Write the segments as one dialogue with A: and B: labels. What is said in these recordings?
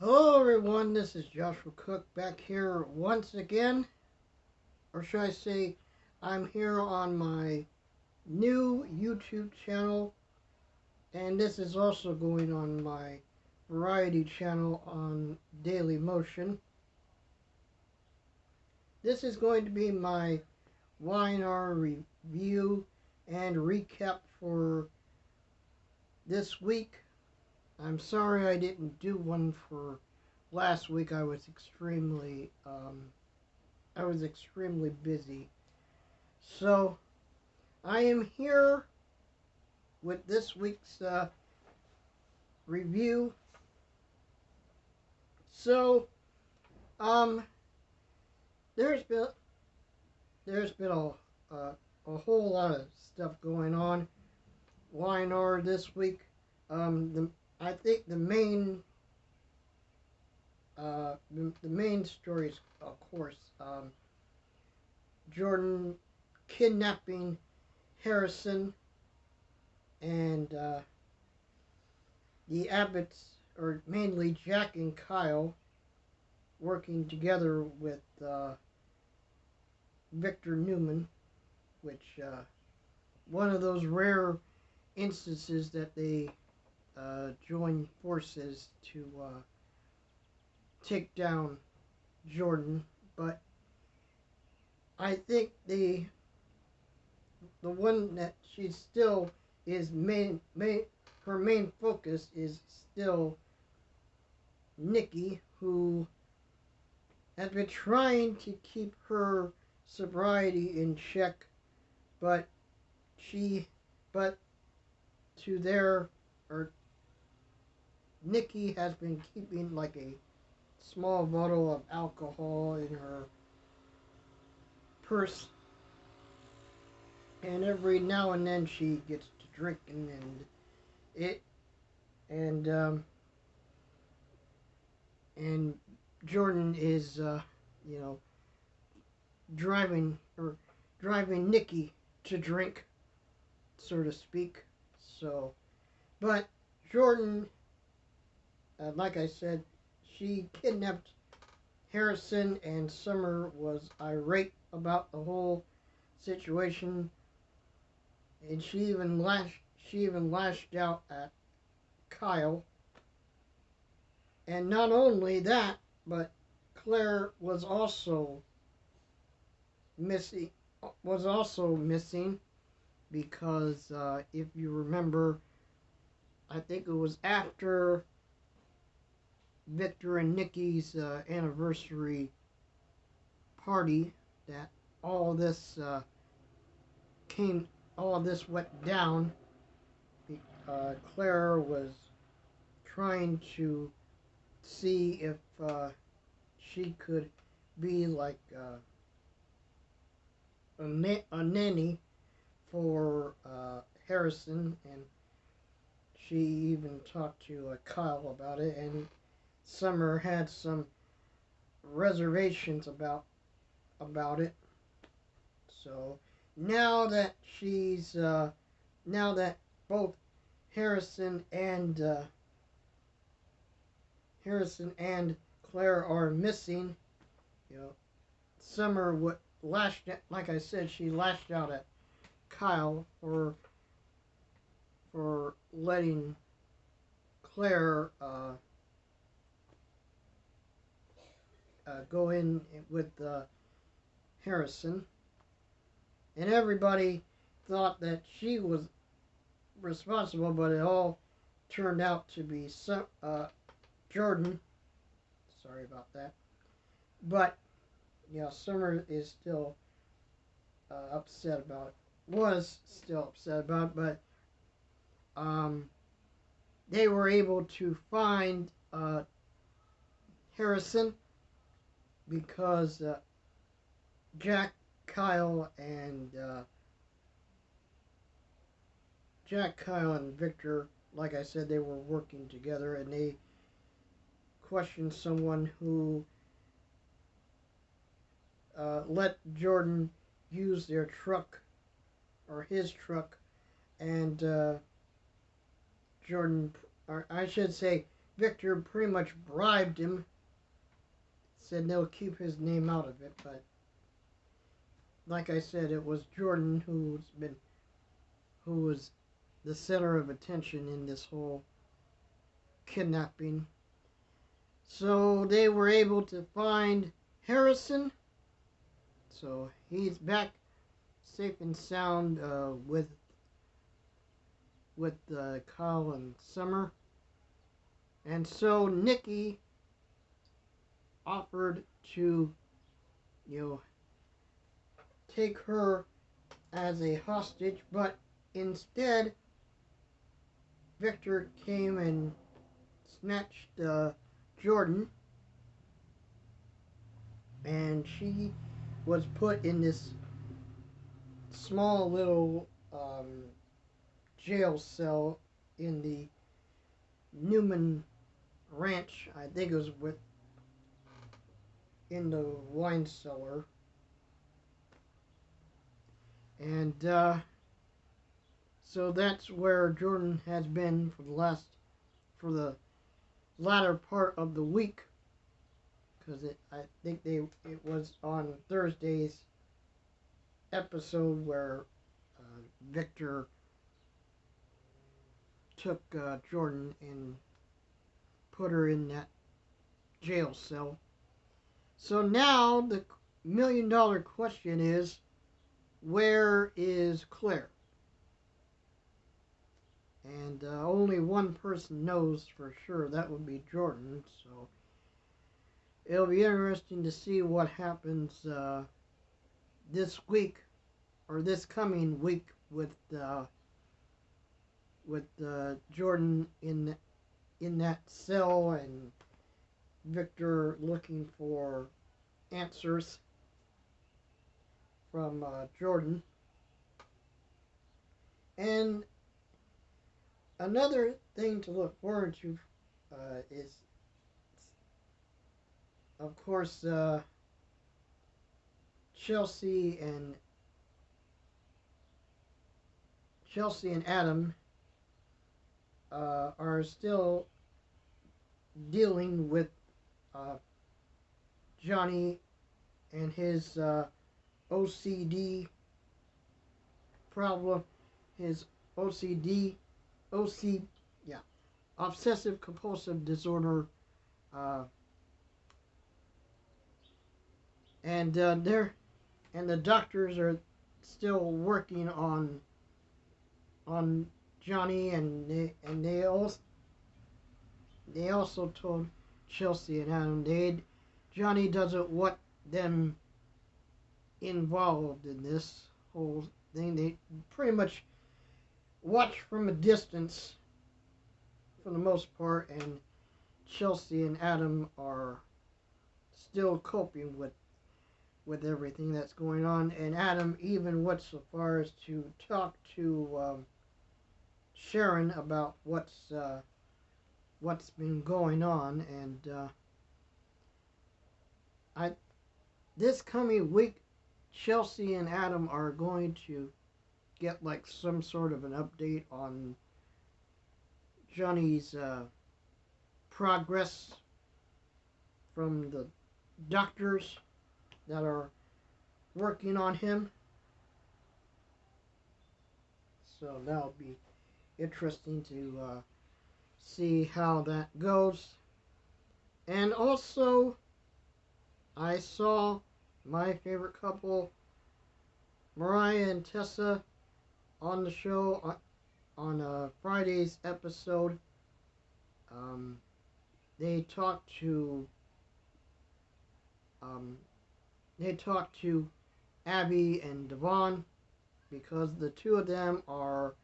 A: Hello everyone, this is Joshua Cook back here once again, or should I say I'm here on my new YouTube channel, and this is also going on my variety channel on Daily Motion. This is going to be my YNR review and recap for this week. I'm sorry I didn't do one for last week. I was extremely busy. So I am here with this week's review. So um, there's been a whole lot of stuff going on. YNR this week. I think the main story is, of course, Jordan kidnapping Harrison, and the Abbotts, or mainly Jack and Kyle, working together with Victor Newman, which one of those rare instances that they join forces to take down Jordan. But I think the one that she still is her main focus is still Nikki, who has been trying to keep her sobriety in check, but she but to their or Nikki has been keeping like a small bottle of alcohol in her purse, and every now and then she gets to drinking, it and and Jordan is you know driving Nikki to drink, so to speak. So, but Jordan, like I said, she kidnapped Harrison, and Summer was irate about the whole situation, and she even lashed out at Kyle. And not only that, but Claire missing was also missing because if you remember, I think it was after Victor and Nikki's anniversary party that all this went down. Claire was trying to see if she could be like a nanny for Harrison, and she even talked to Kyle about it, and Summer had some reservations about it. So now that now that both Harrison and Claire are missing, you know, Summer like I said, she lashed out at Kyle for letting Claire go in with Harrison, and everybody thought that she was responsible, but it all turned out to be Jordan. Sorry about that. But Summer is still upset about it. Was still upset about it, but they were able to find Harrison because Jack, Kyle, and Victor, like I said, they were working together, and they questioned someone who let Jordan use their truck, or his truck, and Jordan, or I should say, Victor pretty much bribed him, said they'll keep his name out of it, but like I said, it was Jordan who was the center of attention in this whole kidnapping. So they were able to find Harrison. So he's back safe and sound with Kyle and Summer. And so Nikki offered to, take her as a hostage, but instead Victor came and snatched Jordan, and she was put in this small little jail cell in the Newman Ranch. I think it was in the wine cellar. And so that's where Jordan has been for the latter part of the week, because I think it was on Thursday's episode where Victor took Jordan and put her in that jail cell. So now the $1,000,000 question is, where is Claire? And only one person knows for sure. That would be Jordan. So it'll be interesting to see what happens this week, or this coming week, with Jordan in that cell, and Victor looking for answers from Jordan. And another thing to look forward to is, of course, Chelsea and Adam are still dealing with Johnny and his OCD problem, his obsessive compulsive disorder, and the doctors are still working on Johnny, and they also told Chelsea and Adam Johnny doesn't want them involved in this whole thing. They pretty much watch from a distance for the most part, and Chelsea and Adam are still coping with everything that's going on. And Adam even went so far as to talk to Sharon about what's been going on. And this coming week, Chelsea and Adam are going to get like some sort of an update on Johnny's progress from the doctors that are working on him. So that'll be interesting to see how that goes. And also, I saw my favorite couple, Mariah and Tessa, on the show on Friday's episode. They talked to Abby and Devon, because the two of them are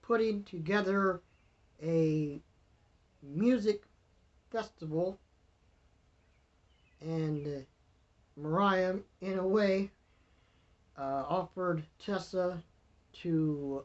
A: putting together a music festival, and Mariah, in a way, offered Tessa to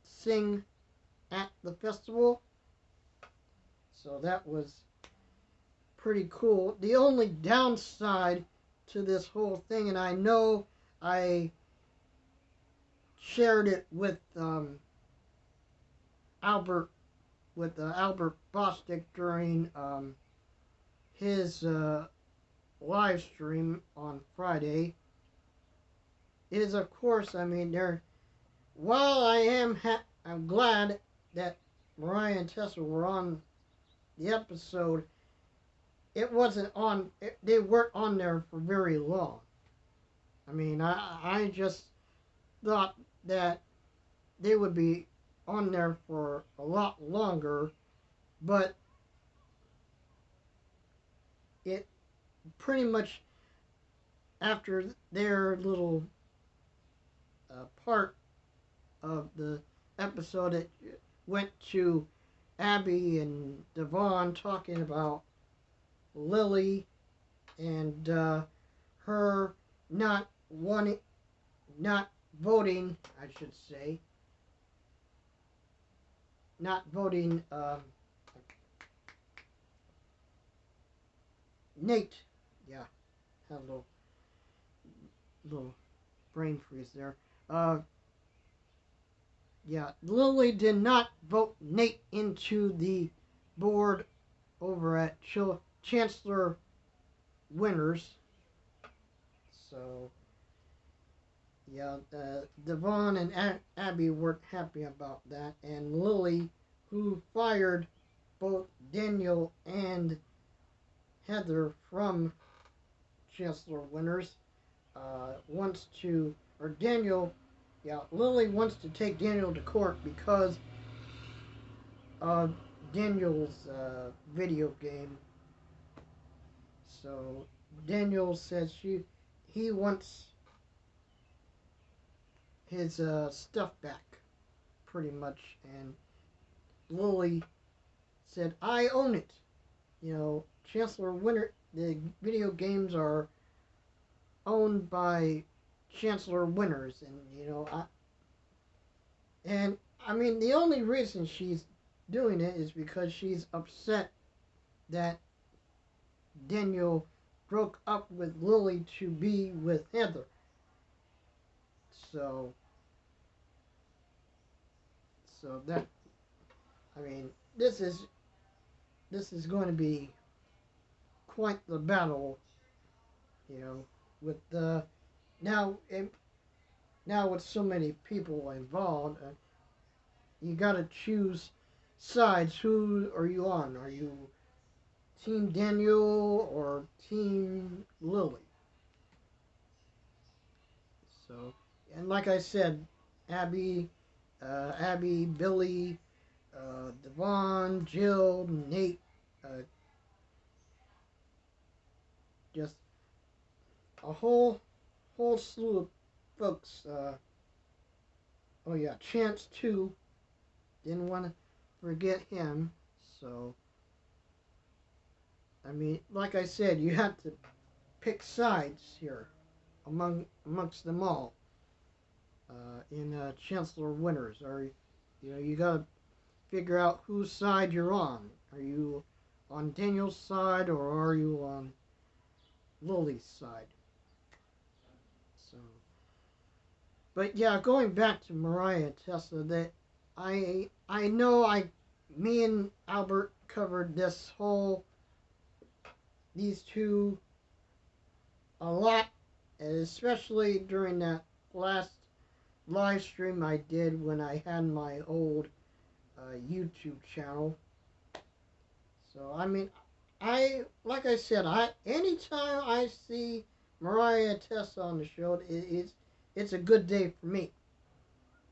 A: sing at the festival. So that was pretty cool. The only downside to this whole thing, and I know I shared it with Albert with Albert Bostic during his live stream on Friday is, of course, I mean, while I'm glad that Mariah and Tessa were on the episode, they weren't on there for very long. I mean, I just thought that they would be on there for a lot longer, but it pretty much after their little part of the episode, it went to Abby and Devon talking about Lily and her not voting, I should say, not voting Nate. Yeah, had a little brain freeze there. Yeah, Lily did not vote Nate into the board over at Chancellor Winners. So, yeah, Devon and Abby weren't happy about that. And Lily, who fired both Daniel and Heather from Chancellor Winners, wants to, or Daniel, yeah, Lily wants to take Daniel to court because of Daniel's video game. So Daniel says he wants his stuff back, pretty much, and Lily said, "I own it." You know, Chancellor Winter, the video games are owned by Chancellor Winners, and I mean, the only reason she's doing it is because she's upset that Daniel broke up with Lily to be with Heather. So that, I mean, this is going to be quite the battle, with the now with so many people involved. You got to choose sides. Who are you on? Are you Team Daniel or Team Lily? So, and like I said, Abby, Billy, Devon, Jill, Nate, just a whole slew of folks. Oh yeah, Chance too. Didn't want to forget him. So, I mean, like I said, you have to pick sides here amongst them all in Chancellor Winners. Or, you got to figure out whose side you're on. Are you on Daniel's side or are you on Lily's side? So, but yeah, going back to Mariah and Tessa, that I know me and Albert covered these two a lot, especially during that last live stream I did when I had my old YouTube channel. So I mean, like I said, anytime I see Mariah and Tessa on the show, it's a good day for me.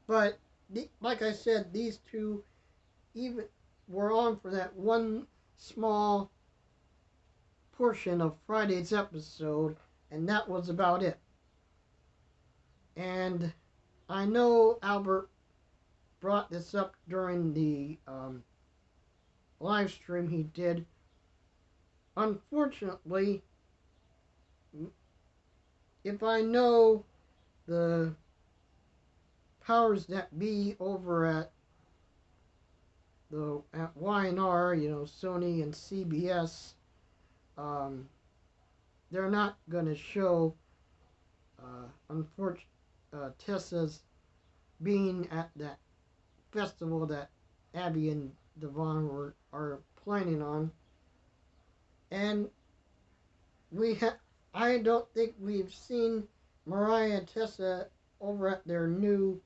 A: But like I said, these two even were on for that one small portion of Friday's episode, and that was about it. And I know Albert brought this up during the live stream he did. Unfortunately, if I know the powers that be over at Y&R, Sony and CBS, they're not going to show Tessa's being at that festival that Abby and Devon are planning on, and I don't think we've seen Mariah and Tessa over at their new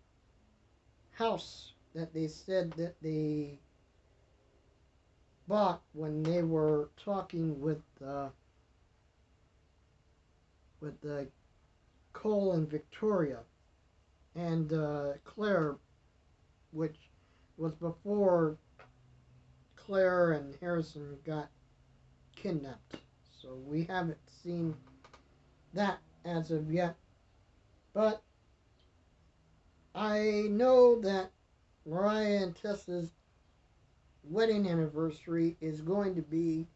A: house that they said that they bought when they were talking with Cole and Victoria and Claire, which was before Claire and Harrison got kidnapped. So we haven't seen that as of yet. But I know that Mariah and Tessa's wedding anniversary is going to be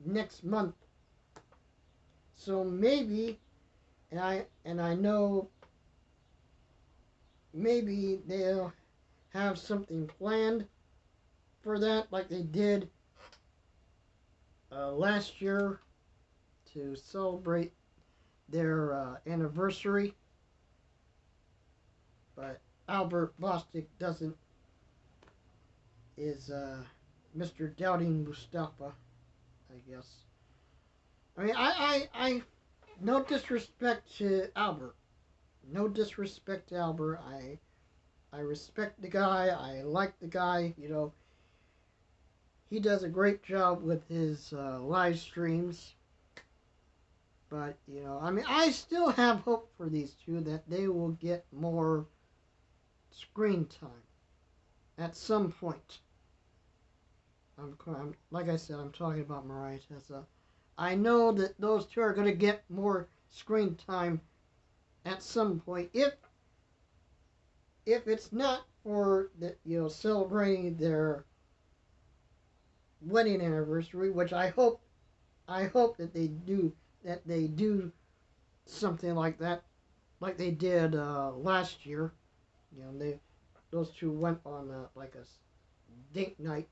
A: next month. So maybe, and I know maybe they'll have something planned for that, like they did last year to celebrate their anniversary. But Albert Bostic is Mr. Doubting Mustafa, I guess. I mean, no disrespect to Albert. No disrespect to Albert. I respect the guy. I like the guy. You know, he does a great job with his live streams. But, you know, I mean, I still have hope for these two that they will get more screen time at some point. Like I said, I'm talking about Mariah Tessa. I know that those two are going to get more screen time at some point. If it's not for the, celebrating their wedding anniversary, which I hope that they do something like that, like they did last year. You know, those two went on like a date night.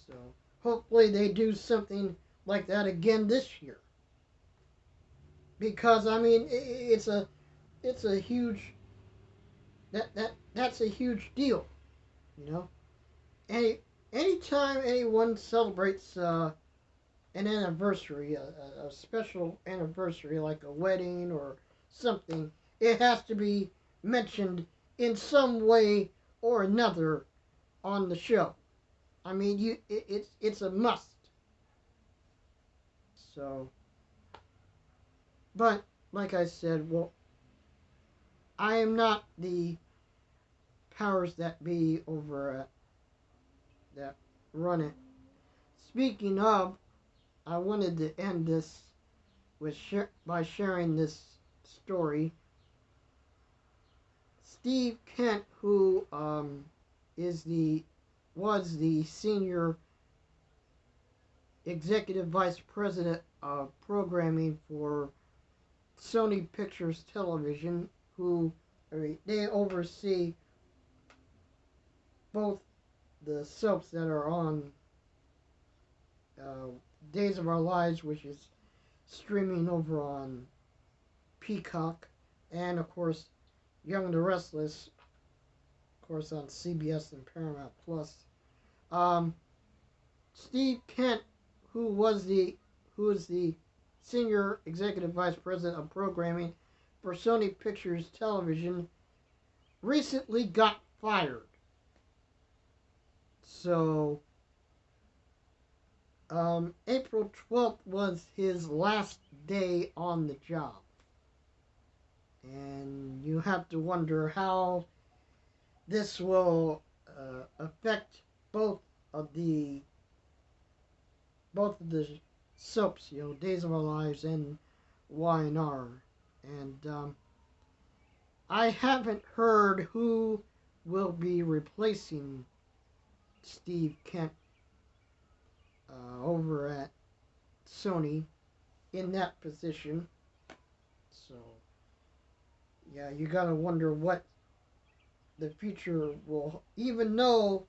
A: So hopefully they do something like that again this year. Because I mean, it's a huge that's a huge deal. You know, anytime anyone celebrates an anniversary, a special anniversary like a wedding or something, it has to be mentioned in some way or another on the show. I mean, it's a must. So, but like I said, well, I am not the powers that be over at that run it. Speaking of, I wanted to end this by sharing this story. Steve Kent, who was the senior executive vice president of programming for Sony Pictures Television, they oversee both the soaps that are on Days of Our Lives, which is streaming over on Peacock, and of course Young and The Restless, of course on CBS and Paramount Plus. Steve Kent, who is the senior executive vice president of programming for Sony Pictures Television, recently got fired. So, April 12th was his last day on the job. And you have to wonder how this will affect both of the soaps, Days of Our Lives and Y&R. And I haven't heard who will be replacing Steve Kent over at Sony in that position. So, yeah, you gotta wonder what the future will, even though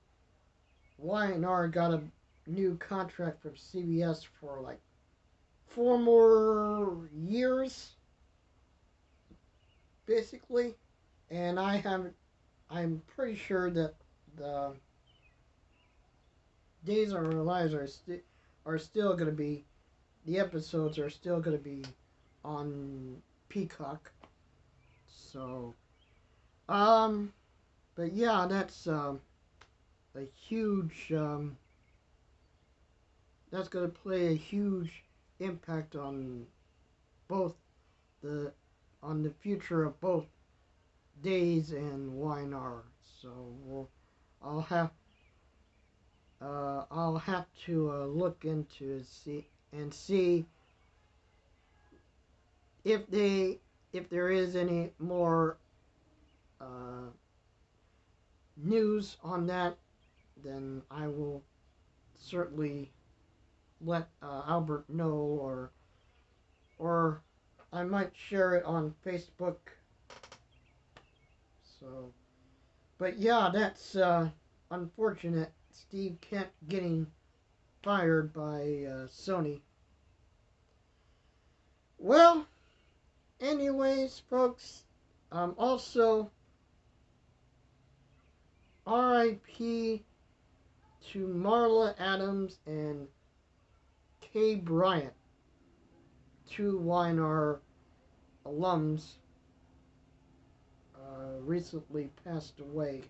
A: Y&R got a new contract from CBS for like 4 more years, basically. And I'm pretty sure that Days of Our Lives are still going to be, the episodes are still going to be on Peacock. So, but yeah, that's a huge, that's going to play a huge impact on both the, on the future of both Days and YNR. So I'll have I'll have to look into see if there is any more uh, news on that. Then I will certainly let Albert know, or I might share it on Facebook. So, but yeah, that's unfortunate. Steve Kent getting fired by Sony. Well, anyways, folks, also R.I.P. to Marla Adams and Kay Bryant, two YNR alums, recently passed away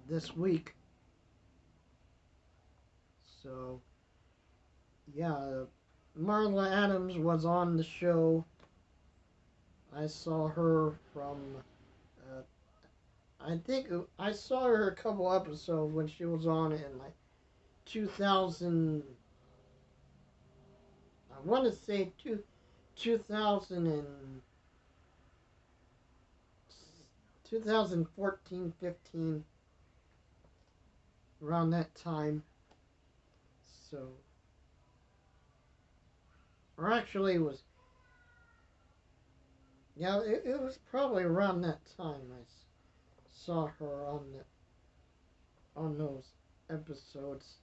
A: this week. So, yeah, Marla Adams was on the show. I saw her from, uh, I think I saw her a couple episodes when she was on in like 2000, I want to say 2000 and 2014, 15, around that time. So, or actually it was, yeah, it was probably around that time I saw her on those episodes.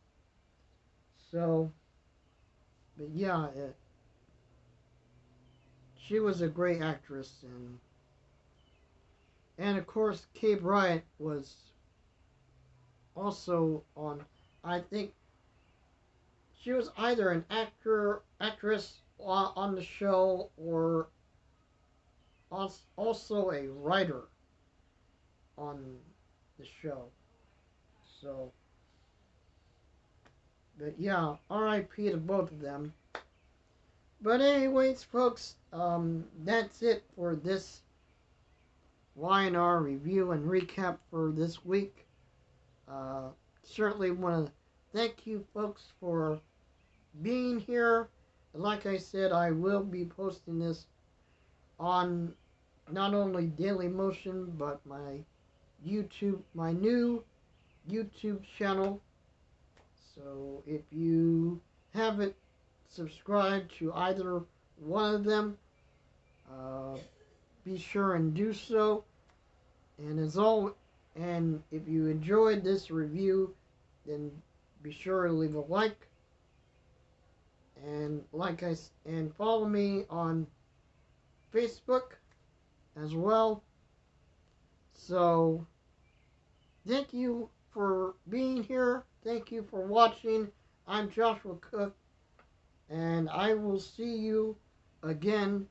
A: So, but yeah, she was a great actress, and of course Kay Bryant was also on. I think she was either an actress on the show, or also a writer on the show. So, but yeah, R.I.P. to both of them. But anyways, folks, that's it for this YNR review and recap for this week. Certainly want to thank you folks for being here. Like I said, I will be posting this on not only Daily Motion, but my new YouTube channel. So if you haven't subscribed to either one of them, be sure and do so. And and if you enjoyed this review, then be sure to leave a like. And and follow me on Facebook as well. So thank you for being here. Thank you for watching. I'm Joshua Cook, and I will see you again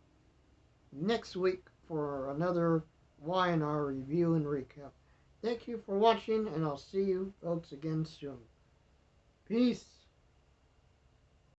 A: next week for another YNR review and recap. Thank you for watching, and I'll see you folks again soon. Peace.